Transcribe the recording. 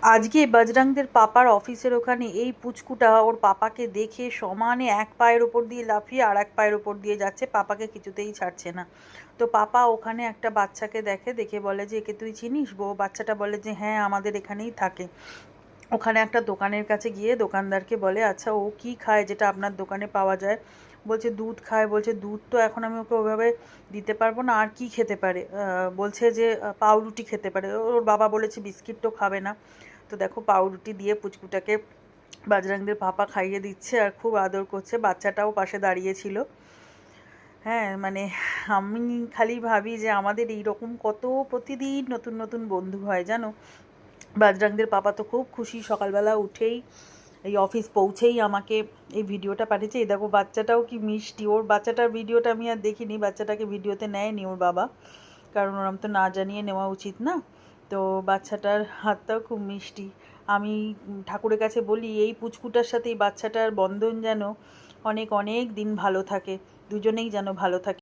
আজকে বজরংদের পাপার অফিসের ওখানে এই পুচকুটা ওর পাপাকে দেখে সমানে এক পায়ের ওপর দিয়ে লাফিয়ে আর এক পায়ের ওপর দিয়ে যাচ্ছে, পাপাকে কিছুতেই ছাড়ছে না। তো পাপা ওখানে একটা বাচ্চাকে দেখে বলে যে একে তুই চিনিস? বাচ্চাটা বলে যে হ্যাঁ, আমাদের এখানেই থাকে। ওখানে একটা দোকানের কাছে গিয়ে দোকানদারকে বলে, আচ্ছা ও কি খায় যেটা আপনার দোকানে পাওয়া যায়? বলছে দুধ খায়। বলছে দুধ তো এখন আমি ওকে ওইভাবে দিতে পারবো না, আর কি খেতে পারে? বলছে যে পাউরুটি খেতে পারে। ওর বাবা বলেছে বিস্কিট তো খাবে না। তো দেখো পাউরুটি দিয়ে পুচকুটাকে বাজরাংদের পাপা খাইয়ে দিচ্ছে আর খুব আদর করছে। বাচ্চাটাও পাশে দাঁড়িয়েছিল। হ্যাঁ, মানে আমি খালি ভাবি যে আমাদের এইরকম কত প্রতিদিন নতুন নতুন বন্ধু হয় জানো। বাজরাংদের পাপা তো খুব খুশি, সকালবেলা উঠেই এই অফিস পৌঁছেই আমাকে এই ভিডিওটা পাঠিয়েছে। এই দেখো বাচ্চাটাও কি মিষ্টি। ওর বাচ্চাটার ভিডিওটা আমি আর দেখিনি, বাচ্চাটাকে ভিডিওতে নেয়নি ওর বাবা, কারণ ওরম তো না জানিয়ে নেওয়া উচিত না। তো বাচ্চাটার হাতটাও খুব মিষ্টি। আমি ঠাকুরের কাছে বলি এই পুচকুটার সাথে এই বাচ্চাটার বন্ধন যেন অনেক অনেক দিন ভালো থাকে, দুজনেই যেন ভালো থাকে।